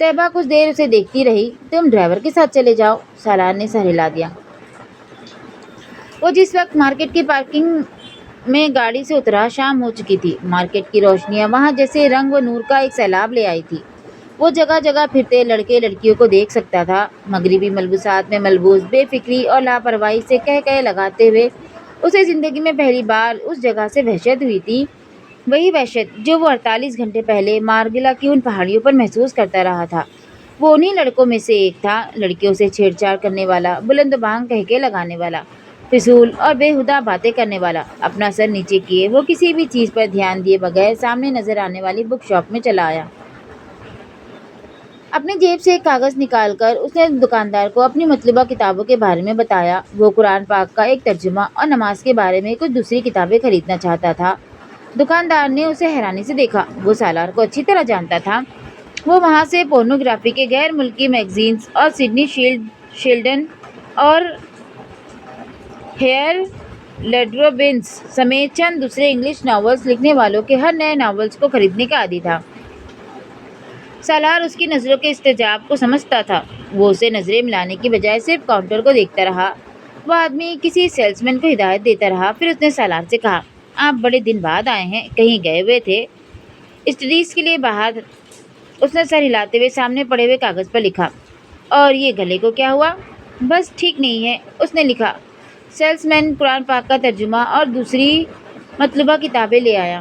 طیبہ کچھ دیر اسے دیکھتی رہی۔ تم ڈرائیور کے ساتھ چلے جاؤ، سالار نے سر ہلا دیا۔ وہ جس وقت مارکیٹ کی پارکنگ میں گاڑی سے اترا شام ہو چکی تھی۔ مارکیٹ کی روشنیاں وہاں جیسے رنگ و نور کا ایک سیلاب لے آئی تھی۔ وہ جگہ جگہ پھرتے لڑکے لڑکیوں کو دیکھ سکتا تھا، مغربی ملبوسات میں ملبوس، بے فکری اور لاپرواہی سے کہہ لگاتے ہوئے۔ اسے زندگی میں پہلی بار اس جگہ سے وحشت ہوئی تھی، وہی وحشت جو وہ 48 گھنٹے پہلے مارگلا کی ان پہاڑیوں پر محسوس کرتا رہا تھا۔ وہ انہی لڑکوں میں سے ایک تھا، لڑکیوں سے چھیڑ چھاڑ کرنے والا، بلند بانگ کہکے لگانے والا، فضول اور بےہودہ باتیں کرنے والا۔ اپنا سر نیچے کیے وہ کسی بھی چیز پر دھیان دیے بغیر سامنے نظر آنے والی بک شاپ میں چلا آیا۔ اپنی جیب سے ایک کاغذ نکال کر اس نے دکاندار کو اپنی مطلوبہ کتابوں کے بارے میں بتایا۔ وہ قرآن پاک کا ایک ترجمہ اور نماز کے بارے میں کچھ دوسری کتابیں خریدنا چاہتا تھا۔ دکاندار نے اسے حیرانی سے دیکھا۔ وہ سالار کو اچھی طرح جانتا تھا۔ وہ وہاں سے پورنوگرافی کے غیر ملکی میگزینز اور سڈنی شیلڈن اور ہیئر لیڈروبنس سمیت چند دوسرے انگلش ناولز لکھنے والوں کے ہر نئے ناولز کو خریدنے کا عادی تھا۔ سالار اس کی نظروں کے استجاب کو سمجھتا تھا۔ وہ اسے نظریں ملانے کی بجائے صرف کاؤنٹر کو دیکھتا رہا۔ وہ آدمی کسی سیلس مین کو ہدایت دیتا رہا۔ پھر اس نے سالار سے کہا، آپ بڑے دن بعد آئے ہیں، کہیں گئے ہوئے تھے؟ اسٹڈیز کے لیے باہر۔ اس نے سر ہلاتے ہوئے سامنے پڑے ہوئے کاغذ پر لکھا۔ اور یہ گلے کو کیا ہوا؟ بس ٹھیک نہیں ہے، اس نے لکھا۔ سیلس مین قرآن پاک کا ترجمہ اور دوسری مطلوبہ کتابیں لے آیا۔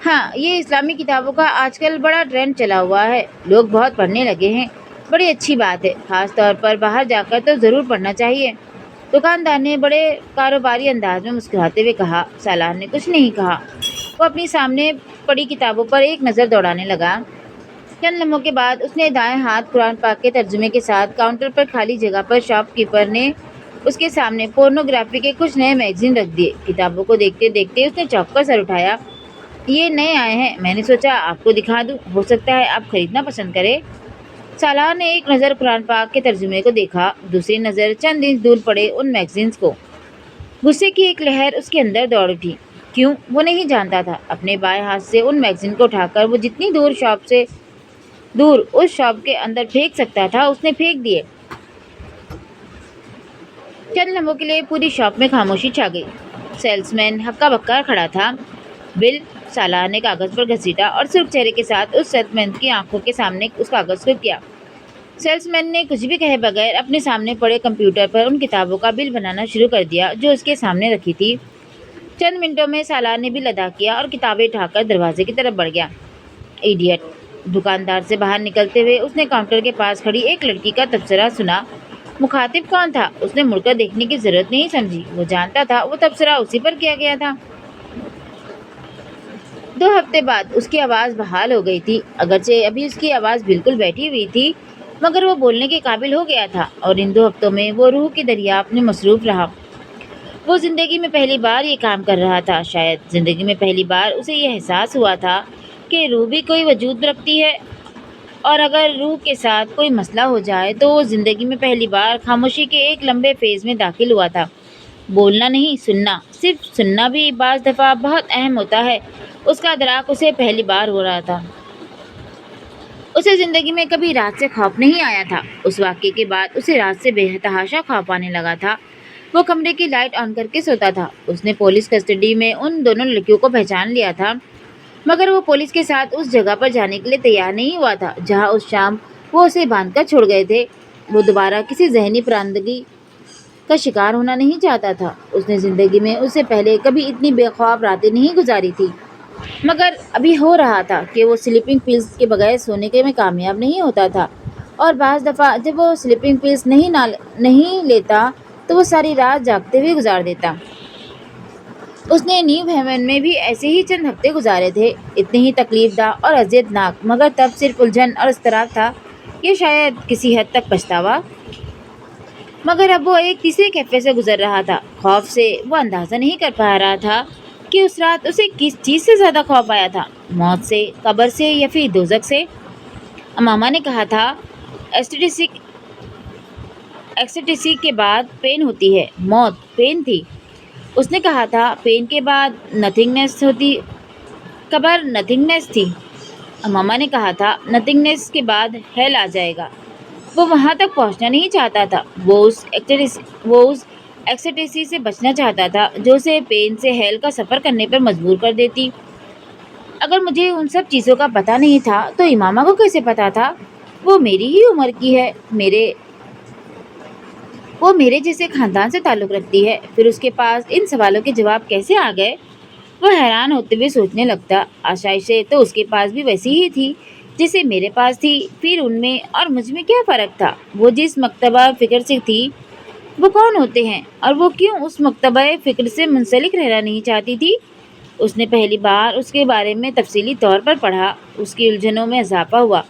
ہاں، یہ اسلامی کتابوں کا آج کل بڑا ٹرینڈ چلا ہوا ہے، لوگ بہت پڑھنے لگے ہیں۔ بڑی اچھی بات ہے، خاص طور پر باہر جا کر تو ضرور پڑھنا چاہیے۔ دکاندار نے بڑے کاروباری انداز میں مسکراتے ہوئے کہا۔ سالار نے کچھ نہیں کہا۔ وہ اپنی سامنے پڑی کتابوں پر ایک نظر دوڑانے لگا۔ چند لمحوں کے بعد اس نے دائیں ہاتھ قرآن پاک کے ترجمے کے ساتھ کاؤنٹر پر خالی جگہ پر شاپ کیپر نے اس کے سامنے پورنوگرافی کے کچھ نئے میگزین رکھ دیے۔ کتابوں کو دیکھتے دیکھتے اس نے چونک کر سر اٹھایا۔ یہ نئے آئے ہیں، میں نے سوچا آپ کو دکھا دوں، ہو سکتا ہے آپ خریدنا پسند کریں۔ سالار نے ایک نظر قرآن پاک کے ترجمے کو دیکھا، دوسری نظر چند انچ دور پڑے ان میگزینز کو۔ غصے کی ایک لہر اس کے اندر دوڑ اٹھی۔ کیوں؟ وہ نہیں جانتا تھا۔ اپنے بائیں ہاتھ سے ان میگزین کو اٹھا کر وہ جتنی دور شاپ سے دور اس شاپ کے اندر پھینک سکتا تھا اس نے پھینک دیے۔ چند لمحوں کے لیے پوری شاپ میں خاموشی چھا گئی۔ سیلس مین ہکا بکا کھڑا تھا۔ بل، سالار نے کاغذ پر گھسیٹا اور سرخ چہرے کے ساتھ اس سیلس مین کی آنکھوں کے سامنے اس کاغذ کو کیا۔ سیلس مین نے کچھ بھی کہے بغیر اپنے سامنے پڑے کمپیوٹر پر ان کتابوں کا بل بنانا شروع کر دیا جو اس کے سامنے رکھی تھی۔ چند منٹوں میں سالار نے بل ادا کیا اور کتابیں اٹھا کر دروازے کی طرف بڑھ گیا۔ ایڈیٹ! دکاندار سے باہر نکلتے ہوئے اس نے کاؤنٹر کے پاس کھڑی ایک لڑکی کا تبصرہ سنا۔ مخاطب کون تھا اس نے مڑ کر دیکھنے کی ضرورت نہیں سمجھی۔ وہ جانتا تھا وہ تبصرہ اسی پر کیا گیا تھا۔ 2 ہفتے بعد اس کی آواز بحال ہو گئی تھی، اگرچہ ابھی اس کی آواز بالکل بیٹھی ہوئی تھی، مگر وہ بولنے کے قابل ہو گیا تھا، اور ان 2 ہفتوں میں وہ روح کی دریافت میں مصروف رہا۔ وہ زندگی میں پہلی بار یہ کام کر رہا تھا، شاید زندگی میں پہلی بار اسے یہ احساس ہوا تھا کہ روح بھی کوئی وجود رکھتی ہے، اور اگر روح کے ساتھ کوئی مسئلہ ہو جائے تو وہ زندگی میں پہلی بار خاموشی کے ایک لمبے فیز میں داخل ہوا تھا۔ بولنا نہیں، سننا، صرف سننا بھی بعض دفعہ بہت اہم ہوتا ہے۔ اس کا ادراک اسے پہلی بار ہو رہا تھا۔ اسے زندگی میں کبھی رات سے خوف نہیں آیا تھا۔ اس واقعے کے بعد اسے رات سے بے تحاشا خوف آنے لگا تھا۔ وہ کمرے کی لائٹ آن کر کے سوتا تھا۔ اس نے پولیس کسٹڈی میں ان دونوں لڑکیوں کو پہچان لیا تھا، مگر وہ پولیس کے ساتھ اس جگہ پر جانے کے لیے تیار نہیں ہوا تھا جہاں اس شام وہ اسے باندھ کر چھوڑ گئے تھے۔ وہ دوبارہ کسی ذہنی پراندگی کا شکار ہونا نہیں چاہتا تھا۔ اس نے زندگی میں اس سے پہلے کبھی اتنی بے خواب راتیں نہیں گزاری تھی، مگر ابھی ہو رہا تھا کہ وہ سلیپنگ پلز کے بغیر سونے کے میں کامیاب نہیں ہوتا تھا، اور بعض دفعہ جب وہ سلیپنگ پلز نہیں لیتا تو وہ ساری رات جاگتے ہوئے گزار دیتا۔ اس نے نیو ہیون میں بھی ایسے ہی چند ہفتے گزارے تھے، اتنے ہی تکلیف دہ اور اذیت ناک، مگر تب صرف الجھن اور اضطراب تھا، یہ شاید کسی حد تک پچھتاوا۔ مگر اب وہ ایک تیسرے کیفے سے گزر رہا تھا۔ خوف سے وہ اندازہ نہیں کر پا رہا تھا کہ اس رات اسے کس چیز سے زیادہ خوف آیا تھا، موت سے، قبر سے، یا پھر دوزخ سے۔ امامہ نے کہا تھا ایکسٹیسی کے بعد پین ہوتی ہے، موت پین تھی۔ اس نے کہا تھا پین کے بعد نتھنگنیس ہوتی، قبر نتھنگنیس تھی۔ ماما نے کہا تھا نتھنگنیس کے بعد ہیل آ جائے گا۔ وہ وہاں تک پہنچنا نہیں چاہتا تھا، وہ اس ایکسٹیسی سے بچنا چاہتا تھا جو اسے پین سے ہیل کا سفر کرنے پر مجبور کر دیتی۔ اگر مجھے ان سب چیزوں کا پتہ نہیں تھا تو امامہ کو کیسے پتہ تھا؟ وہ میری ہی عمر کی ہے، وہ میرے جیسے خاندان سے تعلق رکھتی ہے، پھر اس کے پاس ان سوالوں کے جواب کیسے آ گئے؟ وہ حیران ہوتے ہوئے سوچنے لگتا، آشائشیں تو اس کے پاس بھی ویسی ہی تھی جیسے میرے پاس تھی، پھر ان میں اور مجھ میں کیا فرق تھا؟ وہ جس مکتبہ فکر سے تھی وہ کون ہوتے ہیں اور وہ کیوں اس مکتبہ فکر سے منسلک رہنا نہیں چاہتی تھی؟ اس نے پہلی بار اس کے بارے میں تفصیلی طور پر پڑھا، اس کی الجھنوں میں اضافہ ہوا۔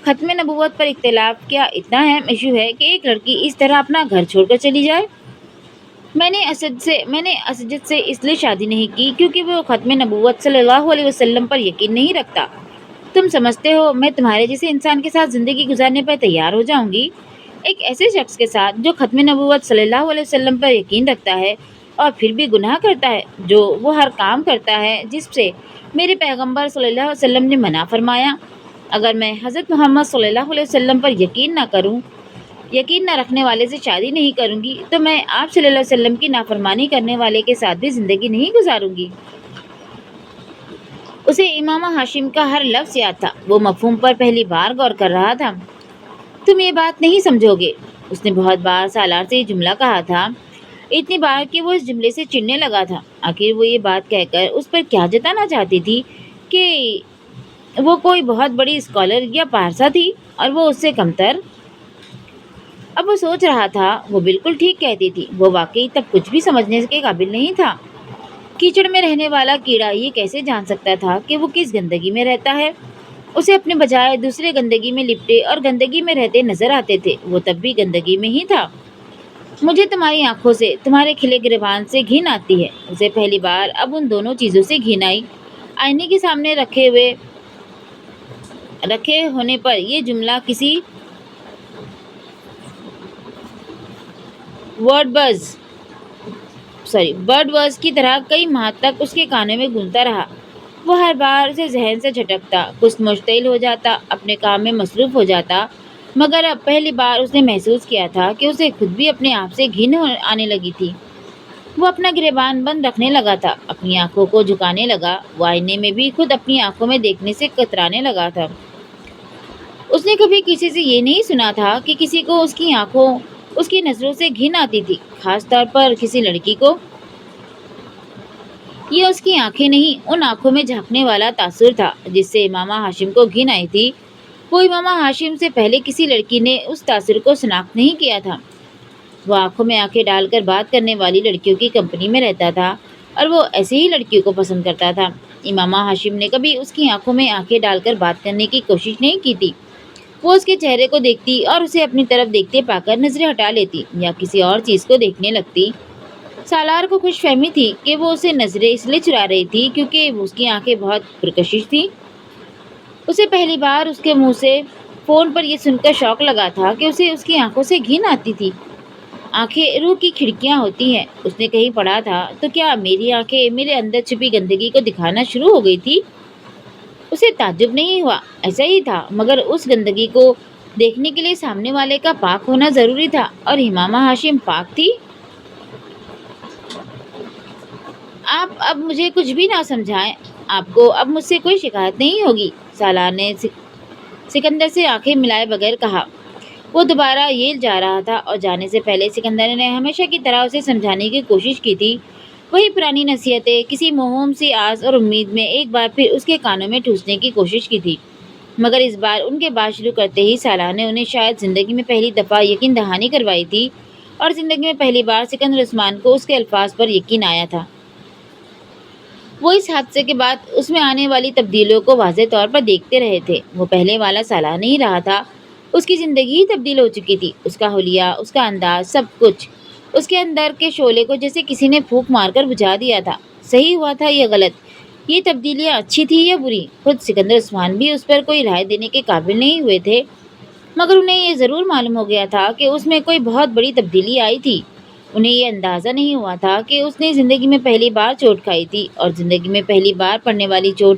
ختم نبوت پر اختلاف کیا اتنا اہم ایشو ہے کہ ایک لڑکی اس طرح اپنا گھر چھوڑ کر چلی جائے؟ میں نے اسجد سے اس لیے شادی نہیں کی کیونکہ وہ ختم نبوت صلی اللہ علیہ وسلم پر یقین نہیں رکھتا۔ تم سمجھتے ہو میں تمہارے جیسے انسان کے ساتھ زندگی گزارنے پر تیار ہو جاؤں گی؟ ایک ایسے شخص کے ساتھ جو ختم نبوت صلی اللہ علیہ وسلم پر یقین رکھتا ہے اور پھر بھی گناہ کرتا ہے، جو وہ ہر کام کرتا ہے جس سے میرے پیغمبر صلی اللہ علیہ وسلم نے منع فرمایا۔ اگر میں حضرت محمد صلی اللہ علیہ وسلم پر یقین نہ رکھنے والے سے شادی نہیں کروں گی تو میں آپ صلی اللہ علیہ وسلم کی نافرمانی کرنے والے کے ساتھ بھی زندگی نہیں گزاروں گی۔ اسے امامہ ہاشم کا ہر لفظ یاد تھا، وہ مفہوم پر پہلی بار غور کر رہا تھا۔ تم یہ بات نہیں سمجھو گے، اس نے بہت بار سالار سے یہ جملہ کہا تھا، اتنی بار کہ وہ اس جملے سے چڑھنے لگا تھا۔ آخر وہ یہ بات کہہ کر اس پر کیا جتانا چاہتی تھی کہ وہ کوئی بہت بڑی اسکالر یا پارسا تھی اور وہ اس سے کمتر؟ اب وہ سوچ رہا تھا، وہ بالکل ٹھیک کہتی تھی، وہ واقعی تب کچھ بھی سمجھنے کے قابل نہیں تھا۔ کیچڑ میں رہنے والا کیڑا یہ کیسے جان سکتا تھا کہ وہ کس گندگی میں رہتا ہے؟ اسے اپنے بجائے دوسرے گندگی میں لپٹے اور گندگی میں رہتے نظر آتے تھے، وہ تب بھی گندگی میں ہی تھا۔ مجھے تمہاری آنکھوں سے، تمہارے کھلے گریبان سے گھن آتی ہے۔ اسے پہلی بار اب ان دونوں چیزوں سے گھن آئی۔ آئینے کے سامنے رکھے ہونے پر یہ جملہ کسی برڈ بز کی طرح کئی ماہ تک اس کے کانوں میں گونجتا رہا۔ وہ ہر بار اسے ذہن سے جھٹکتا، کچھ مشتعل ہو جاتا، اپنے کام میں مصروف ہو جاتا، مگر اب پہلی بار اس نے محسوس کیا تھا کہ اسے خود بھی اپنے آپ سے گھن آنے لگی تھی۔ وہ اپنا گریبان بند رکھنے لگا تھا، اپنی آنکھوں کو جھکانے لگا، وہ آئینے میں بھی خود اپنی آنکھوں میں دیکھنے سے کترانے لگا تھا۔ اس نے کبھی کسی سے یہ نہیں سنا تھا کہ کسی کو اس کی نظروں سے گھن آتی تھی، خاص طور پر کسی لڑکی کو۔ یہ اس کی آنکھیں نہیں، ان آنکھوں میں جھانکنے والا تاثر تھا جس سے امامہ ہاشم کو گھن آئی تھی۔ وہ امامہ ہاشم سے پہلے کسی لڑکی نے اس تاثر کو شناخت نہیں کیا تھا۔ وہ آنکھوں میں آنکھیں ڈال کر بات کرنے والی لڑکیوں کی کمپنی میں رہتا تھا اور وہ ایسے ہی لڑکیوں کو پسند کرتا تھا۔ امامہ ہاشم نے کبھی اس کی آنکھوں میں آنکھیں ڈال کر بات کرنے کی کوشش نہیں کی تھی۔ وہ اس کے چہرے کو دیکھتی اور اسے اپنی طرف دیکھتے پا کر نظریں ہٹا لیتی یا کسی اور چیز کو دیکھنے لگتی۔ سالار کو خوش فہمی تھی کہ وہ اسے نظریں اس لیے چرا رہی تھی کیونکہ اس کی آنکھیں بہت پرکشش تھیں۔ اسے پہلی بار اس کے منہ سے فون پر یہ سن کر شوق لگا تھا کہ اسے اس کی آنکھوں سے گھن آتی تھی۔ آنکھیں روح کی کھڑکیاں ہوتی ہیں، اس نے کہیں پڑھا تھا، تو کیا میری آنکھیں میرے اندر چھپی گندگی کو دکھانا شروع ہو گئی تھی؟ اسے تعجب نہیں ہوا، ایسا ہی تھا، مگر اس گندگی کو دیکھنے کے لیے سامنے والے کا پاک ہونا ضروری تھا، اور امامہ ہاشم پاک تھی۔ آپ اب مجھے کچھ بھی نہ سمجھائیں، آپ کو اب مجھ سے کوئی شکایت نہیں ہوگی، سالار نے سکندر سے آنکھیں ملائے بغیر کہا۔ وہ دوبارہ ییل جا رہا تھا اور جانے سے پہلے سکندر نے ہمیشہ کی طرح اسے سمجھانے کی کوشش کی تھی۔ وہی پرانی نصیحتیں کسی موہوم سی آس اور امید میں ایک بار پھر اس کے کانوں میں ٹھوسنے کی کوشش کی تھی، مگر اس بار ان کے بات شروع کرتے ہی سالار نے انہیں شاید زندگی میں پہلی دفعہ یقین دہانی کروائی تھی، اور زندگی میں پہلی بار سکندر عثمان کو اس کے الفاظ پر یقین آیا تھا۔ وہ اس حادثے کے بعد اس میں آنے والی تبدیلیوں کو واضح طور پر دیکھتے رہے تھے۔ وہ پہلے والا سالار نہیں رہا تھا، اس کی زندگی ہی تبدیل ہو چکی تھی، اس کا حلیہ، اس کا انداز، سب کچھ۔ اس کے اندر کے شعلے کو جیسے کسی نے پھونک مار کر بجھا دیا تھا۔ صحیح ہوا تھا یا غلط؟ یہ تبدیلیاں اچھی تھی یا بری؟ خود سکندر عثمان بھی اس پر کوئی رائے دینے کے قابل نہیں ہوئے تھے، مگر انہیں یہ ضرور معلوم ہو گیا تھا کہ اس میں کوئی بہت بڑی تبدیلی آئی تھی۔ انہیں یہ اندازہ نہیں ہوا تھا کہ اس نے زندگی میں پہلی بار چوٹ کھائی تھی، اور زندگی میں پہلی بار پڑنے والی چوٹ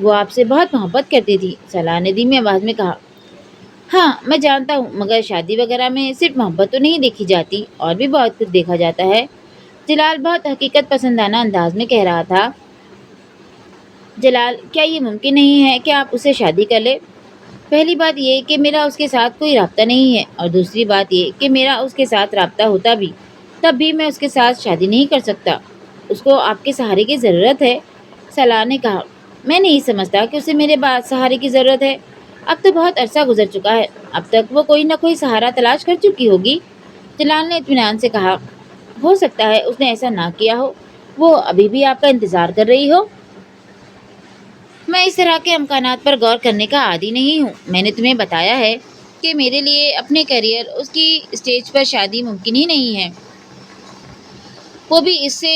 وہ آپ سے بہت محبت کرتی تھی، سلاح نے دھیمی آواز میں کہا۔ ہاں میں جانتا ہوں، مگر شادی وغیرہ میں صرف محبت تو نہیں دیکھی جاتی، اور بھی بہت کچھ دیکھا جاتا ہے۔ جلال بہت حقیقت پسندانہ انداز میں کہہ رہا تھا۔ جلال، کیا یہ ممکن نہیں ہے کہ آپ اسے شادی کر لیں؟ پہلی بات یہ کہ میرا اس کے ساتھ کوئی رابطہ نہیں ہے، اور دوسری بات یہ کہ میرا اس کے ساتھ رابطہ ہوتا بھی تب بھی میں اس کے ساتھ شادی نہیں کر سکتا۔ اس کو آپ کے سہارے کی ضرورت ہے۔ سلاح نے کہا۔ میں نہیں سمجھتا کہ اسے میرے سہارے کی ضرورت ہے۔ اب تو بہت عرصہ گزر چکا ہے، اب تک وہ کوئی نہ کوئی سہارا تلاش کر چکی ہوگی۔ جلال نے اطمینان سے کہا۔ ہو سکتا ہے اس نے ایسا نہ کیا ہو، وہ ابھی بھی آپ کا انتظار کر رہی ہو۔ میں اس طرح کے امکانات پر غور کرنے کا عادی نہیں ہوں۔ میں نے تمہیں بتایا ہے کہ میرے لیے اپنے کیریئر اس کی اسٹیج پر شادی ممکن ہی نہیں ہے، وہ بھی اس سے۔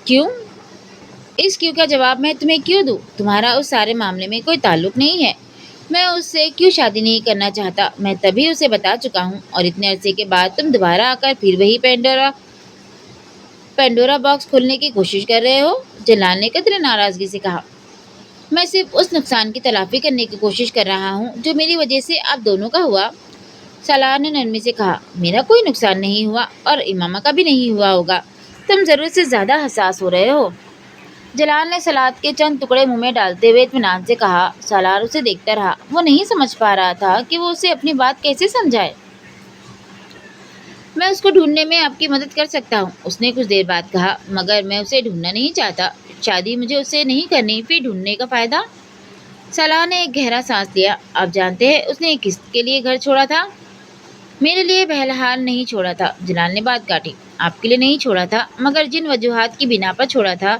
کیوں؟ اس کیوں کا جواب میں تمہیں کیوں دوں؟ تمہارا اس سارے معاملے میں کوئی تعلق نہیں ہے۔ میں اس سے کیوں شادی نہیں کرنا چاہتا میں تبھی اسے بتا چکا ہوں، اور اتنے عرصے کے بعد تم دوبارہ آ کر پھر وہی پینڈورا باکس کھولنے کی کوشش کر رہے ہو۔ جلال نے قدرے ناراضگی سے کہا۔ میں صرف اس نقصان کی تلافی کرنے کی کوشش کر رہا ہوں جو میری وجہ سے آپ دونوں کا ہوا۔ سلاح نے نرمی سے کہا۔ میرا کوئی نقصان نہیں ہوا، اور امامہ کا بھی نہیں ہوا ہوگا۔ تم ضرورت سے زیادہ حساس ہو رہے ہو۔ جلال نے سلاد کے چند ٹکڑے منہ میں ڈالتے ہوئے اطمینان سے کہا۔ سالار اسے دیکھتا رہا۔ وہ نہیں سمجھ پا رہا تھا کہ وہ اسے اپنی بات کیسے سمجھائے۔ میں اس کو ڈھونڈنے میں آپ کی مدد کر سکتا ہوں، اس نے کچھ دیر بعد کہا، مگر میں اسے ڈھونڈنا نہیں چاہتا۔ شادی مجھے اس سے نہیں کرنی، پھر ڈھونڈنے کا فائدہ؟ سالار نے ایک گہرا سانس لیا۔ آپ جانتے ہیں اس نے کس کے لیے گھر چھوڑا تھا؟ میرے لیے بہرحال نہیں چھوڑا تھا، جلال نے بات کاٹی۔ آپ کے لیے نہیں چھوڑا تھا، مگر جن وجوہات کی بنا پر چھوڑا تھا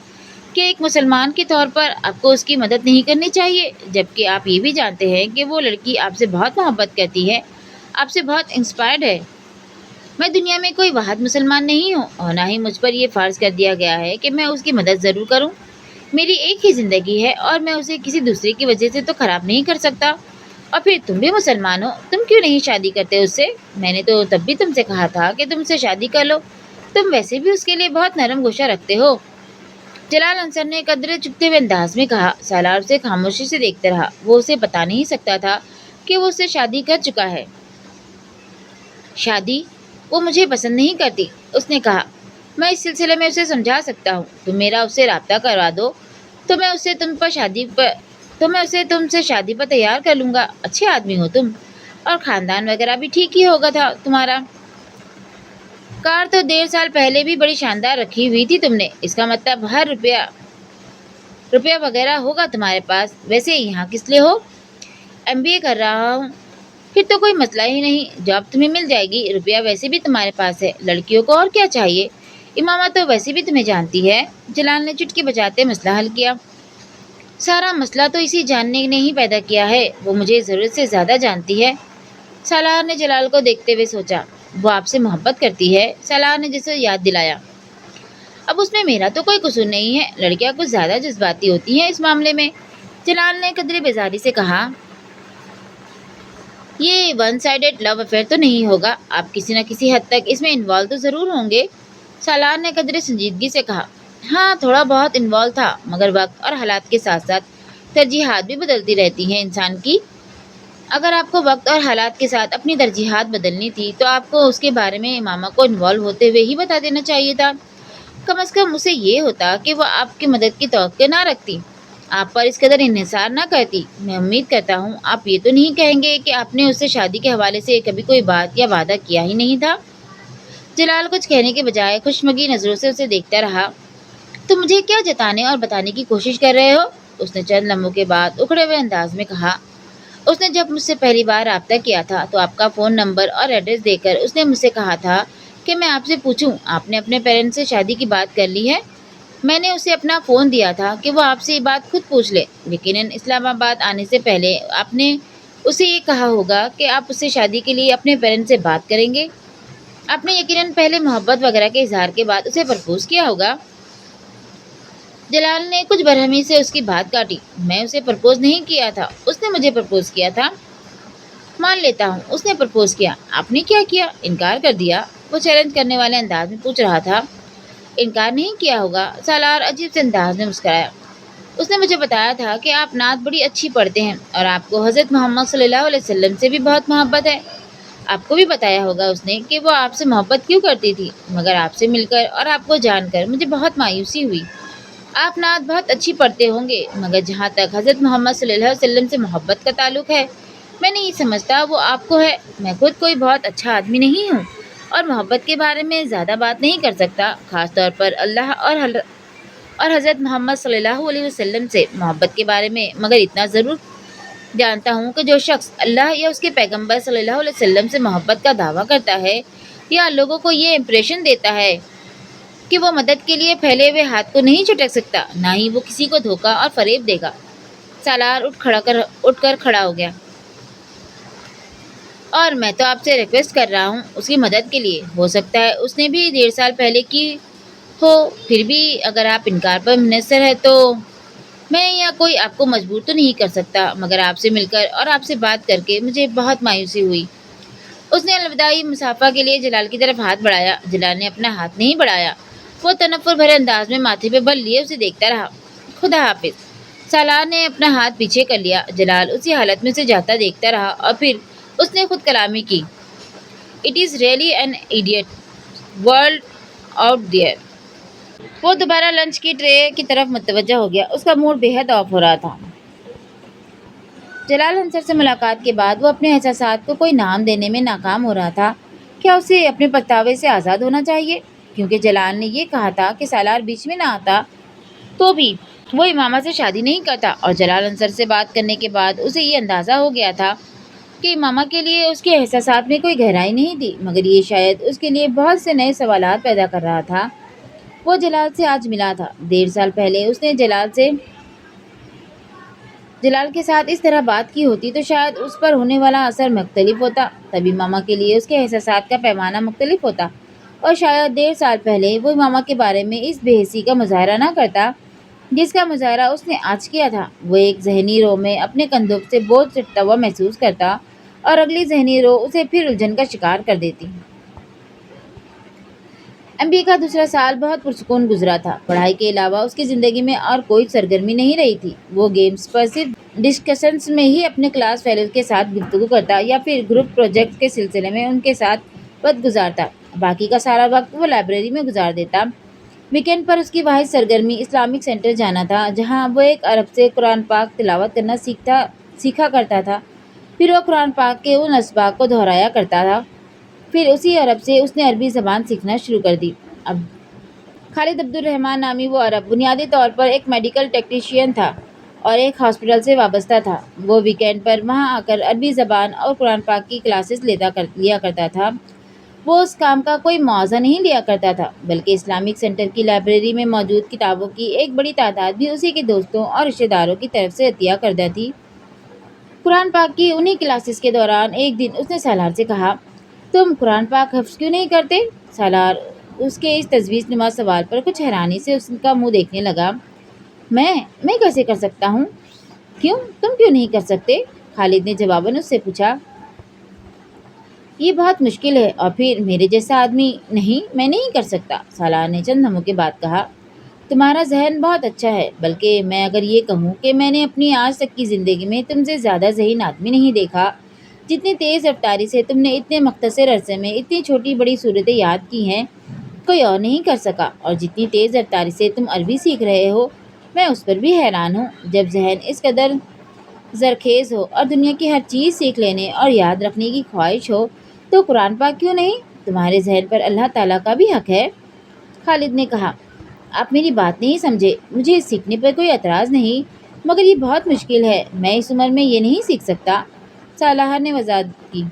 کہ ایک مسلمان کے طور پر آپ کو اس کی مدد نہیں کرنی چاہیے، جبکہ آپ یہ بھی جانتے ہیں کہ وہ لڑکی آپ سے بہت محبت کرتی ہے، آپ سے بہت انسپائرڈ ہے۔ میں دنیا میں کوئی واحد مسلمان نہیں ہوں، اور نہ ہی مجھ پر یہ فرض کر دیا گیا ہے کہ میں اس کی مدد ضرور کروں۔ میری ایک ہی زندگی ہے، اور میں اسے کسی دوسرے کی وجہ سے تو خراب نہیں کر سکتا۔ اور پھر تم بھی مسلمان ہو، تم کیوں نہیں شادی کرتے اس سے؟ میں نے تو تب بھی تم سے کہا تھا کہ تم سے شادی کر لو، تم ویسے بھی اس کے لیے بہت نرم گوشہ رکھتے ہو۔ جلال انصر نے قدرے چپتے ہوئے انداز میں کہا۔ سالار اسے خاموشی سے دیکھتے رہا۔ وہ اسے بتا نہیں سکتا تھا کہ وہ اس سے شادی کر چکا ہے۔ شادی؟ وہ مجھے پسند نہیں کرتی، اس نے کہا۔ میں اس سلسلے میں اسے سمجھا سکتا ہوں۔ تم میرا اس سے رابطہ کروا دو تو میں اسے تم سے شادی پر تیار کر لوں گا۔ اچھے آدمی ہو تم، اور خاندان وغیرہ بھی ٹھیک ہی ہوگا تھا تمہارا۔ کار تو 1.5 سال پہلے بھی بڑی شاندار رکھی ہوئی تھی تم نے، اس کا مطلب ہر روپیہ وغیرہ ہوگا تمہارے پاس۔ ویسے یہاں کس لیے ہو؟ MBA کر رہا ہوں۔ پھر تو کوئی مسئلہ ہی نہیں، جاب تمہیں مل جائے گی، روپیہ ویسے بھی تمہارے پاس ہے، لڑکیوں کو اور کیا چاہیے؟ امامہ تو ویسے بھی تمہیں جانتی ہے۔ جلال نے چٹکی بجاتے مسئلہ حل کیا۔ سارا مسئلہ تو اسی جاننے نے ہی پیدا کیا ہے، وہ مجھے ضرورت سے زیادہ جانتی ہے۔ سالار نے جلال کو دیکھتے ہوئے سوچا۔ وہ آپ سے محبت کرتی ہے؟ سالار نے جسے یاد دلایا۔ اب اس میں میرا تو کوئی قصور نہیں ہے، لڑکیاں کچھ زیادہ جذباتی ہوتی ہیں اس معاملے میں، جلال نے قدرے بیزاری سے کہا۔ یہ ون سائیڈڈ لو افیئر تو نہیں ہوگا، آپ کسی نہ کسی حد تک اس میں انوالو تو ضرور ہوں گے، سالار نے قدرے سنجیدگی سے کہا۔ ہاں تھوڑا بہت انوالو تھا، مگر وقت اور حالات کے ساتھ ساتھ ترجیحات بھی بدلتی رہتی ہیں انسان کی۔ اگر آپ کو وقت اور حالات کے ساتھ اپنی ترجیحات بدلنی تھی تو آپ کو اس کے بارے میں امامہ کو انوالو ہوتے ہوئے ہی بتا دینا چاہیے تھا۔ کم از کم اسے یہ ہوتا کہ وہ آپ کی مدد کی توقع نہ رکھتی، آپ پر اس قدر انحصار نہ کرتی۔ میں امید کرتا ہوں آپ یہ تو نہیں کہیں گے کہ آپ نے اس سے شادی کے حوالے سے کبھی کوئی بات یا وعدہ کیا ہی نہیں تھا؟ جلال کچھ کہنے کے بجائے خشمگی نظروں سے اسے دیکھتا رہا۔ تم مجھے کیا جتانے اور بتانے کی کوشش کر رہے ہو؟ اس نے چند لمحوں کے بعد اکھڑے ہوئے انداز میں کہا۔ اس نے جب مجھ سے پہلی بار رابطہ کیا تھا تو آپ کا فون نمبر اور ایڈریس دے کر اس نے مجھ سے کہا تھا کہ میں آپ سے پوچھوں آپ نے اپنے پیرنٹس سے شادی کی بات کر لی ہے۔ میں نے اسے اپنا فون دیا تھا کہ وہ آپ سے یہ بات خود پوچھ لے۔ یقیناً اسلام آباد آنے سے پہلے آپ نے اسے یہ کہا ہوگا کہ آپ اس سے شادی کے لیے اپنے پیرنٹس سے بات کریں گے۔ آپ نے یقیناً پہلے محبت وغیرہ کے اظہار کے بعد اسے پرپوز کیا ہوگا۔ جلال نے کچھ برہمی سے اس کی بات کاٹی۔ میں اسے پرپوز نہیں کیا تھا، اس نے مجھے پرپوز کیا تھا۔ مان لیتا ہوں اس نے پرپوز کیا، آپ نے کیا کیا؟ انکار کر دیا؟ وہ چیلنج کرنے والے انداز میں پوچھ رہا تھا۔ انکار نہیں کیا ہوگا، سالار عجیب سے انداز میں مسکرایا۔ اس نے مجھے بتایا تھا کہ آپ نعت بڑی اچھی پڑھتے ہیں اور آپ کو حضرت محمد صلی اللہ علیہ وسلم سے بھی بہت محبت ہے۔ آپ کو بھی بتایا ہوگا اس نے کہ وہ آپ سے محبت کیوں کرتی تھی، مگر آپ سے مل کر اور آپ کو جان کر مجھے بہت مایوسی ہوئی۔ آپ نعت بہت اچھی پڑھتے ہوں گے، مگر جہاں تک حضرت محمد صلی اللہ علیہ وسلم سے محبت کا تعلق ہے، میں نہیں سمجھتا وہ آپ کو ہے۔ میں خود کوئی بہت اچھا آدمی نہیں ہوں اور محبت کے بارے میں زیادہ بات نہیں کر سکتا، خاص طور پر اللہ اور حضرت محمد صلی اللہ علیہ وسلم سے محبت کے بارے میں، مگر اتنا ضرور جانتا ہوں کہ جو شخص اللہ یا اس کے پیغمبر صلی اللہ علیہ وسلم سے محبت کا دعویٰ کرتا ہے یا لوگوں کو یہ امپریشن دیتا ہے کہ وہ مدد کے لیے پھیلے ہوئے ہاتھ کو نہیں جھٹک سکتا، نہ ہی وہ کسی کو دھوکہ اور فریب دے گا۔ سالار اٹھ کر کھڑا ہو گیا۔ اور میں تو آپ سے ریکویسٹ کر رہا ہوں اس کی مدد کے لیے، ہو سکتا ہے اس نے بھی 1.5 سال پہلے کی ہو، پھر بھی اگر آپ انکار پر منحصر ہے تو میں یا کوئی آپ کو مجبور تو نہیں کر سکتا، مگر آپ سے مل کر اور آپ سے بات کر کے مجھے بہت مایوسی ہوئی۔ اس نے الوداعی مسافہ کے لیے جلال کی طرف ہاتھ بڑھایا۔ جلال نے اپنا ہاتھ نہیں بڑھایا، وہ تنفر بھرے انداز میں ماتھے پہ بل لیے اسے دیکھتا رہا۔ خدا حافظ۔ سالار نے اپنا ہاتھ پیچھے کر لیا۔ جلال اسی حالت میں اسے جاتا دیکھتا رہا اور پھر اس نے خود کلامی کی۔ It is really an idiot world out there. وہ دوبارہ لنچ کی ٹرے کی طرف متوجہ ہو گیا۔ اس کا موڈ بے حد آف ہو رہا تھا۔ جلال انصر سے ملاقات کے بعد وہ اپنے احساسات کو کوئی نام دینے میں ناکام ہو رہا تھا۔ کیا اسے اپنے پچھتاوے سے آزاد ہونا چاہیے؟ کیونکہ جلال نے یہ کہا تھا کہ سالار بیچ میں نہ آتا تو بھی وہ امامہ سے شادی نہیں کرتا، اور جلال انصر سے بات کرنے کے بعد اسے یہ اندازہ ہو گیا تھا کہ امامہ کے لیے اس کے احساسات میں کوئی گہرائی نہیں تھی، مگر یہ شاید اس کے لیے بہت سے نئے سوالات پیدا کر رہا تھا۔ وہ جلال سے آج ملا تھا۔ 1.5 سال پہلے اس نے جلال کے ساتھ اس طرح بات کی ہوتی تو شاید اس پر ہونے والا اثر مختلف ہوتا، تبھی ماما کے لیے اس کے احساسات کا پیمانہ مختلف ہوتا، اور شاید 1.5 سال پہلے وہ ماما کے بارے میں اس بے حسی کا مظاہرہ نہ کرتا جس کا مظاہرہ اس نے آج کیا تھا۔ وہ ایک ذہنی رو میں اپنے کندھوں سے بوجھ چڑھتا ہوا محسوس کرتا اور اگلی ذہنی رو اسے پھر الجھن کا شکار کر دیتی۔ ایم بی اے کا دوسرا سال بہت پرسکون گزرا تھا۔ پڑھائی کے علاوہ اس کی زندگی میں اور کوئی سرگرمی نہیں رہی تھی۔ وہ گیمز پر صرف ڈسکشنز میں ہی اپنے کلاس فیلوز کے ساتھ گفتگو کرتا یا پھر گروپ پروجیکٹس کے سلسلے میں ان کے ساتھ وقت گزارتا۔ باقی کا سارا وقت وہ لائبریری میں گزار دیتا۔ ویکینڈ پر اس کی واحد سرگرمی اسلامک سینٹر جانا تھا، جہاں وہ ایک عرب سے قرآن پاک تلاوت کرنا سیکھا کرتا تھا۔ پھر وہ قرآن پاک کے ان اسباق کو دہرایا کرتا تھا۔ پھر اسی عرب سے اس نے عربی زبان سیکھنا شروع کر دی۔ اب خالد عبد الرحمن نامی وہ عرب بنیادی طور پر ایک میڈیکل ٹیکنیشین تھا اور ایک ہاسپٹل سے وابستہ تھا۔ وہ ویکینڈ پر وہاں آ کر عربی زبان اور قرآن پاک کی کلاسز لیا کرتا تھا۔ وہ اس کام کا کوئی معاوضہ نہیں لیا کرتا تھا، بلکہ اسلامک سینٹر کی لائبریری میں موجود کتابوں کی ایک بڑی تعداد بھی اسی کے دوستوں اور رشتہ داروں کی طرف سے عطیہ کردہ تھی۔ قرآن پاک کی انہی کلاسز کے دوران ایک دن اس نے سالار سے کہا، تم قرآن پاک حفظ کیوں نہیں کرتے؟ سالار اس کے اس تجویز نما سوال پر کچھ حیرانی سے اس کا منہ دیکھنے لگا۔ میں کیسے کر سکتا ہوں؟ تم کیوں نہیں کر سکتے؟ خالد نے جواباً اس سے پوچھا۔ یہ بہت مشکل ہے، اور پھر میرے جیسا آدمی میں نہیں کر سکتا، سالار نے چند لمحوں کے بعد کہا۔ تمہارا ذہن بہت اچھا ہے، بلکہ میں اگر یہ کہوں کہ میں نے اپنی آج تک کی زندگی میں تم سے زیادہ ذہین آدمی نہیں دیکھا۔ جتنی تیز رفتاری سے تم نے اتنے مختصر عرصے میں اتنی چھوٹی بڑی صورتیں یاد کی ہیں، کوئی اور نہیں کر سکا، اور جتنی تیز رفتاری سے تم عربی سیکھ رہے ہو، میں اس پر بھی حیران ہوں۔ جب ذہن اس قدر زرخیز ہو اور دنیا کی ہر چیز سیکھ لینے اور یاد رکھنے کی خواہش ہو تو قرآن پاک کیوں نہیں؟ تمہارے ذہن پر اللہ تعالیٰ کا بھی حق ہے۔ خالد نے کہا، آپ میری بات نہیں سمجھے۔ مجھے سیکھنے پر کوئی اعتراض نہیں، مگر یہ بہت مشکل ہے۔ میں اس عمر میں یہ نہیں سیکھ سکتا، سالار نے وضاحت کی۔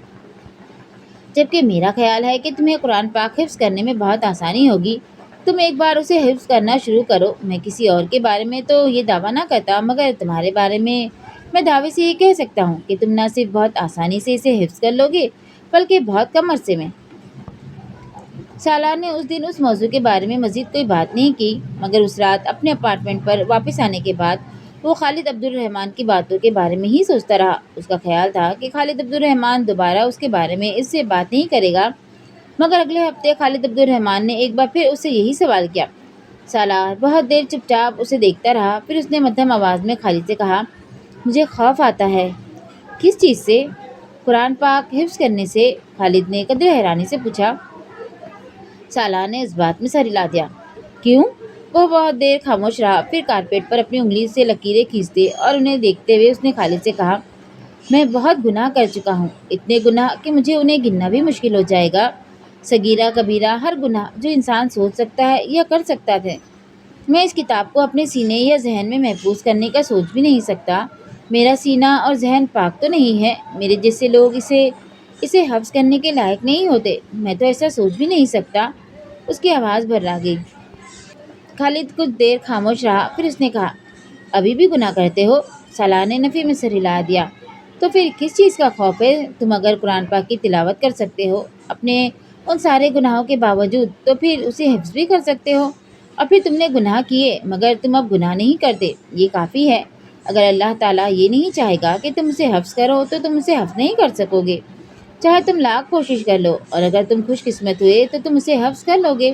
جبکہ میرا خیال ہے کہ تمہیں قرآن پاک حفظ کرنے میں بہت آسانی ہوگی۔ تم ایک بار اسے حفظ کرنا شروع کرو۔ میں کسی اور کے بارے میں تو یہ دعویٰ نہ کرتا، مگر تمہارے بارے میں دعوے سے یہ کہہ سکتا ہوں کہ تم نہ صرف بہت آسانی سے اسے حفظ کر لو گے، بلکہ بہت کم عرصے میں۔ سالار نے اس دن اس موضوع کے بارے میں مزید کوئی بات نہیں کی، مگر اس رات اپنے اپارٹمنٹ پر واپس آنے کے بعد وہ خالد عبد الرحمن کی باتوں کے بارے میں ہی سوچتا رہا۔ اس کا خیال تھا کہ خالد عبد الرحمن دوبارہ اس کے بارے میں اس سے بات نہیں کرے گا، مگر اگلے ہفتے خالد عبد الرحمن نے ایک بار پھر اس سے یہی سوال کیا۔ سالار بہت دیر چپ چاپ اسے دیکھتا رہا، پھر اس نے مدھم آواز میں خالد سے کہا، مجھے خوف آتا ہے۔ کس چیز سے؟ قرآن پاک حفظ کرنے سے، خالد نے قدر حیرانی سے پوچھا۔ سالار نے اس بات میں سر ہلا دیا۔ کیوں؟ وہ بہت دیر خاموش رہا، پھر کارپیٹ پر اپنی انگلی سے لکیریں کھینچتے اور انہیں دیکھتے ہوئے اس نے خالد سے کہا، میں بہت گناہ کر چکا ہوں، اتنے گناہ کہ مجھے انہیں گننا بھی مشکل ہو جائے گا۔ صغیرہ کبیرہ ہر گناہ جو انسان سوچ سکتا ہے یا کر سکتا ہے۔ میں اس کتاب کو اپنے سینے یا ذہن میں محفوظ کرنے کا سوچ بھی نہیں سکتا۔ میرا سینہ اور ذہن پاک تو نہیں ہے، میرے جیسے لوگ اسے حفظ کرنے کے لائق نہیں ہوتے، میں تو ایسا سوچ بھی نہیں سکتا۔ اس کی آواز بھرا گئی۔ خالد کچھ دیر خاموش رہا، پھر اس نے کہا، ابھی بھی گناہ کرتے ہو؟ سالار نے نفی میں سر ہلا دیا۔ تو پھر کس چیز کا خوف ہے؟ تم اگر قرآن پاک کی تلاوت کر سکتے ہو اپنے ان سارے گناہوں کے باوجود، تو پھر اسے حفظ بھی کر سکتے ہو۔ اور پھر تم نے گناہ کیے مگر تم اب گناہ نہیں کرتے، یہ کافی ہے۔ اگر اللہ تعالیٰ یہ نہیں چاہے گا کہ تم اسے حفظ کرو تو تم اسے حفظ نہیں کر سکو گے، چاہے تم لاکھ کوشش کر لو، اور اگر تم خوش قسمت ہوئے تو تم اسے حفظ کر لو گے۔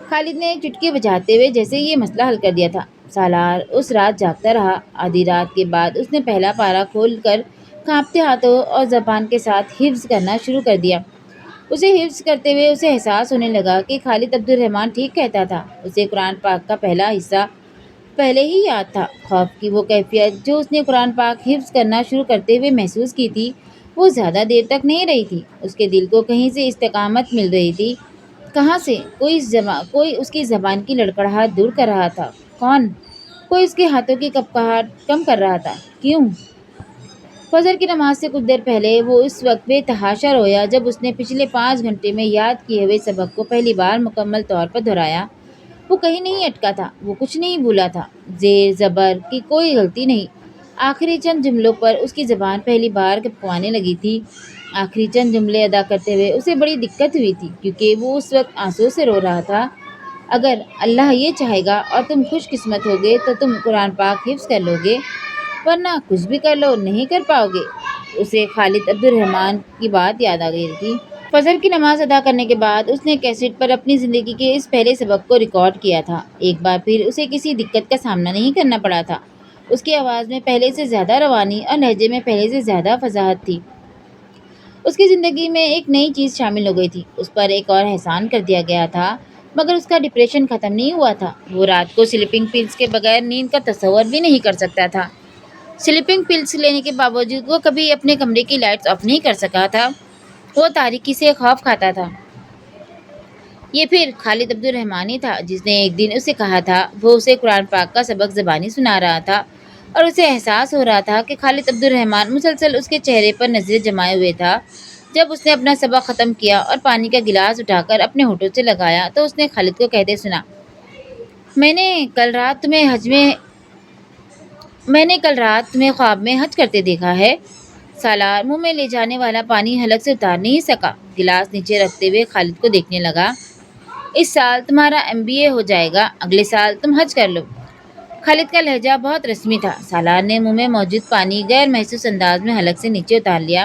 خالد نے ایک چٹکی بجاتے ہوئے جیسے یہ مسئلہ حل کر دیا تھا۔ سالار اس رات جاگتا رہا۔ آدھی رات کے بعد اس نے پہلا پارہ کھول کر کانپتے ہاتھوں اور زبان کے ساتھ حفظ کرنا شروع کر دیا۔ اسے حفظ کرتے ہوئے اسے احساس ہونے لگا کہ خالد عبد الرحمن ٹھیک کہتا تھا۔ اسے قرآن پاک کا پہلا حصہ پہلے ہی یاد تھا۔ خوف کی وہ کیفیت جو اس نے قرآن پاک حفظ کرنا شروع کرتے ہوئے محسوس کی تھی، وہ زیادہ دیر تک نہیں رہی تھی۔ اس کے دل کو کہیں سے استقامت مل رہی تھی۔ کہاں سے؟ کوئی اس کی زبان کی لڑکڑاہٹ دور کر رہا تھا۔ کون؟ کوئی اس کے ہاتھوں کی کپکپاہٹ کم کر رہا تھا۔ کیوں؟ فجر کی نماز سے کچھ دیر پہلے وہ اس وقت بے تحاشا رویا جب اس نے پچھلے 5 گھنٹے میں یاد کیے ہوئے سبق کو پہلی بار مکمل طور پر دہرایا۔ وہ کہیں نہیں اٹکا تھا، وہ کچھ نہیں بھولا تھا، زیر زبر کی کوئی غلطی نہیں۔ آخری چند جملوں پر اس کی زبان پہلی بار کپکپانے لگی تھی۔ آخری چند جملے ادا کرتے ہوئے اسے بڑی دقت ہوئی تھی، کیونکہ وہ اس وقت آنسوں سے رو رہا تھا۔ اگر اللہ یہ چاہے گا اور تم خوش قسمت ہوگے تو تم قرآن پاک حفظ کر لو گے، ورنہ کچھ بھی کر لو نہیں کر پاؤ گے۔ اسے خالد عبد الرحمن کی بات یاد آ گئی تھی۔ فجر کی نماز ادا کرنے کے بعد اس نے کیسٹ پر اپنی زندگی کے اس پہلے سبق کو ریکارڈ کیا تھا۔ ایک بار پھر اسے کسی دقت کا سامنا نہیں کرنا پڑا تھا۔ اس کی آواز میں پہلے سے زیادہ روانی اور لہجے میں پہلے سے زیادہ فصاحت تھی۔ اس کی زندگی میں ایک نئی چیز شامل ہو گئی تھی، اس پر ایک اور احسان کر دیا گیا تھا، مگر اس کا ڈپریشن ختم نہیں ہوا تھا۔ وہ رات کو سلیپنگ پلز کے بغیر نیند کا تصور بھی نہیں کر سکتا تھا۔ سلیپنگ پلز لینے کے باوجود وہ کبھی اپنے کمرے کی لائٹس آف نہیں کر سکا تھا۔ وہ تاریکی سے خوف کھاتا تھا۔ یہ پھر خالد عبد الرحمن ہی تھا جس نے ایک دن اسے کہا تھا۔ وہ اسے قرآن پاک کا سبق زبانی سنا رہا تھا اور اسے احساس ہو رہا تھا کہ خالد عبد الرحمن مسلسل اس کے چہرے پر نظریں جمائے ہوئے تھا۔ جب اس نے اپنا سبق ختم کیا اور پانی کا گلاس اٹھا کر اپنے ہونٹوں سے لگایا تو اس نے خالد کو کہتے سنا، میں نے کل رات تمہیں خواب میں حج کرتے دیکھا ہے۔ سالار منہ میں لے جانے والا پانی حلق سے اتار نہیں سکا۔ گلاس نیچے رکھتے ہوئے خالد کو دیکھنے لگا۔ اس سال تمہارا MBA ہو جائے گا، اگلے سال تم حج کر لو۔ خالد کا لہجہ بہت رسمی تھا۔ سالار نے منہ میں موجود پانی غیر محسوس انداز میں حلق سے نیچے اتار لیا۔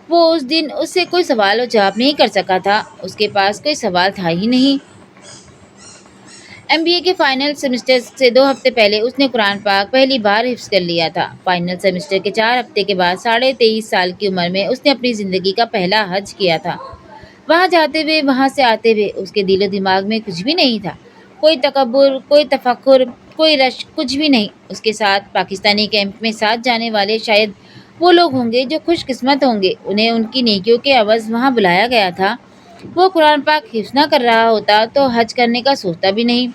وہ اس دن اس سے کوئی سوال و جواب نہیں کر سکا تھا۔ اس کے پاس کوئی سوال تھا ہی نہیں۔ MBA کے فائنل سیمسٹر سے 2 ہفتے پہلے اس نے قرآن پاک پہلی بار حفظ کر لیا تھا۔ فائنل سیمسٹر کے 4 ہفتے کے بعد 23.5 سال کی عمر میں اس نے اپنی زندگی کا پہلا حج کیا تھا۔ وہاں جاتے ہوئے، وہاں سے آتے ہوئے اس کے دل و دماغ میں کچھ بھی نہیں تھا، کوئی تکبر، کوئی تفکر، کوئی رشک، کچھ بھی نہیں۔ اس کے ساتھ پاکستانی کیمپ میں ساتھ جانے والے شاید وہ لوگ ہوں گے جو خوش قسمت ہوں گے، انہیں ان کی نیکیوں کے عوض وہاں بلایا گیا تھا۔ وہ قرآن پاک حفظ نہ کر رہا ہوتا تو حج کرنے کا سوچتا بھی نہیں۔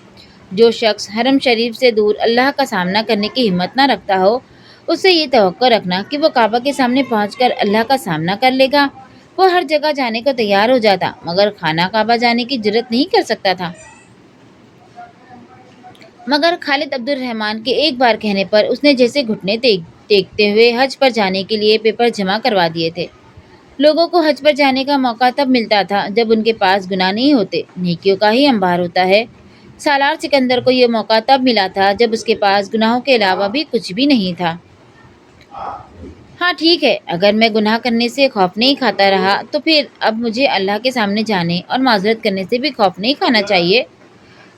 جو شخص حرم شریف سے دور اللہ کا سامنا کرنے کی ہمت نہ رکھتا ہو، اس سے یہ توقع رکھنا کہ وہ کعبہ کے سامنے پہنچ کر اللہ کا سامنا کر لے گا۔ وہ ہر جگہ جانے کو تیار ہو جاتا مگر خانہ کعبہ جانے کی جرات نہیں کر سکتا تھا۔ مگر خالد عبد الرحمن کے ایک بار کہنے پر اس نے جیسے گھٹنے ٹیکتے ہوئے حج پر جانے کے لیے پیپر جمع کروا دیے تھے۔ لوگوں کو حج پر جانے کا موقع تب ملتا تھا جب ان کے پاس گناہ نہیں ہوتے، نیکیوں کا ہی انبار ہوتا ہے۔ سالار سکندر کو یہ موقع تب ملا تھا جب اس کے پاس گناہوں کے علاوہ بھی کچھ بھی نہیں تھا۔ ہاں ٹھیک ہے، اگر میں گناہ کرنے سے خوف نہیں کھاتا رہا تو پھر اب مجھے اللہ کے سامنے جانے اور معذرت کرنے سے بھی خوف نہیں کھانا چاہیے۔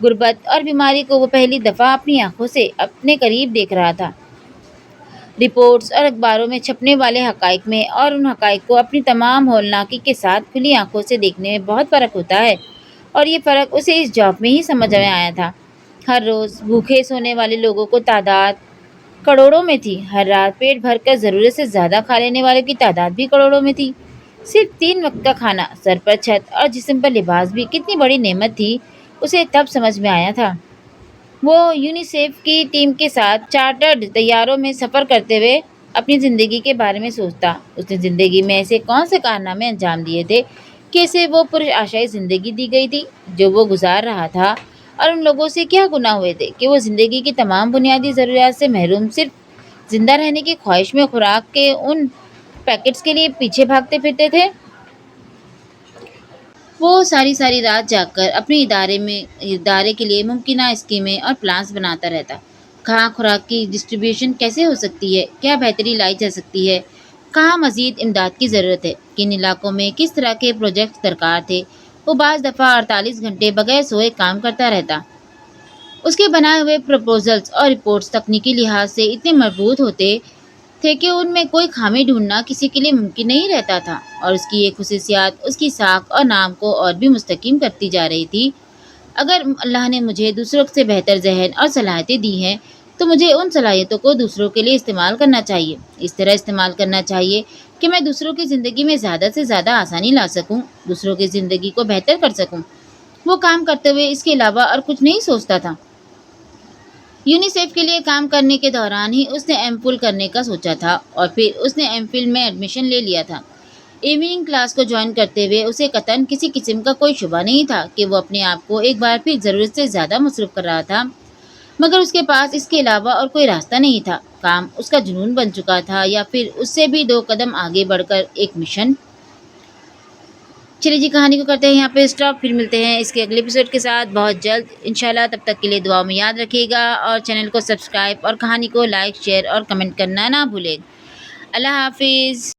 غربت اور بیماری کو وہ پہلی دفعہ اپنی آنکھوں سے اپنے قریب دیکھ رہا تھا۔ رپورٹس اور اخباروں میں چھپنے والے حقائق میں اور ان حقائق کو اپنی تمام ہولناکی کے ساتھ کھلی آنکھوں سے دیکھنے میں بہت فرق ہوتا ہے، اور یہ فرق اسے اس جاب میں ہی سمجھ میں آیا تھا۔ ہر روز بھوکے سونے والے لوگوں کو تعداد کروڑوں میں تھی، ہر رات پیٹ بھر کر ضرورت سے زیادہ کھا لینے والوں کی تعداد بھی کروڑوں میں تھی۔ صرف 3 وقت کا کھانا، سر پر چھت اور جسم پر لباس بھی کتنی بڑی نعمت تھی، اسے تب سمجھ میں آیا تھا۔ وہ یونیسیف کی ٹیم کے ساتھ چارٹرڈ طیاروں میں سفر کرتے ہوئے اپنی زندگی کے بارے میں سوچتا۔ اس نے زندگی میں ایسے کون سے کارنامے انجام دیے تھے کہ اسے وہ پرآشائی زندگی دی گئی تھی جو وہ گزار رہا تھا، اور ان لوگوں سے کیا گناہ ہوئے تھے کہ وہ زندگی کی تمام بنیادی ضروریات سے محروم صرف زندہ رہنے کی خواہش میں خوراک کے ان پیکٹس کے لیے پیچھے بھاگتے پھرتے تھے۔ وہ ساری رات جاگ کر اپنے ادارے کے لیے ممکنہ اسکیمیں اور پلانس بناتا رہتا۔ کہاں خوراک کی ڈسٹریبیوشن کیسے ہو سکتی ہے، کیا بہتری لائی جا سکتی ہے، کہاں مزید امداد کی ضرورت ہے، کن علاقوں میں کس طرح کے پروجیکٹ درکار تھے۔ وہ بعض دفعہ 48 گھنٹے بغیر سوئے کام کرتا رہتا۔ اس کے بنائے ہوئے پروپوزلز اور رپورٹس تکنیکی لحاظ سے اتنے مربوط ہوتے تھے کہ ان میں کوئی خامی ڈھونڈنا کسی کے لیے ممکن نہیں رہتا تھا، اور اس کی یہ خصوصیات اس کی ساکھ اور نام کو اور بھی مستحکم کرتی جا رہی تھی۔ اگر اللہ نے مجھے دوسروں سے بہتر ذہن اور صلاحیتیں دی ہیں تو مجھے ان صلاحیتوں کو دوسروں کے لیے استعمال کرنا چاہیے، اس طرح استعمال کرنا چاہیے کہ میں دوسروں کی زندگی میں زیادہ سے زیادہ آسانی لا سکوں، دوسروں کی زندگی کو بہتر کر سکوں۔ وہ کام کرتے ہوئے اس کے علاوہ اور کچھ نہیں سوچتا تھا۔ یونیسیف کے لیے کام کرنے کے دوران ہی اس نے ایم فل کرنے کا سوچا تھا، اور پھر اس نے ایم فل میں ایڈمیشن لے لیا تھا۔ ایوننگ کلاس کو جوائن کرتے ہوئے اسے قطعاً کسی قسم کا کوئی شبہ نہیں تھا کہ وہ اپنے آپ کو ایک بار پھر ضرورت سے زیادہ مصروف کر رہا تھا، مگر اس کے پاس اس کے علاوہ اور کوئی راستہ نہیں تھا۔ کام اس کا جنون بن چکا تھا، یا پھر اس سے بھی 2 قدم آگے بڑھ کر ایک مشن۔ چلیے جی، کہانی کو کرتے ہیں یہاں پہ اسٹاپ، پھر ملتے ہیں اس کے اگلے ایپیسوڈ کے ساتھ بہت جلد انشاءاللہ۔ تب تک کے لیے دعاؤں میں یاد رکھیے گا، اور چینل کو سبسکرائب اور کہانی کو لائک، شیئر اور کمنٹ کرنا نہ بھولیں۔ اللہ حافظ۔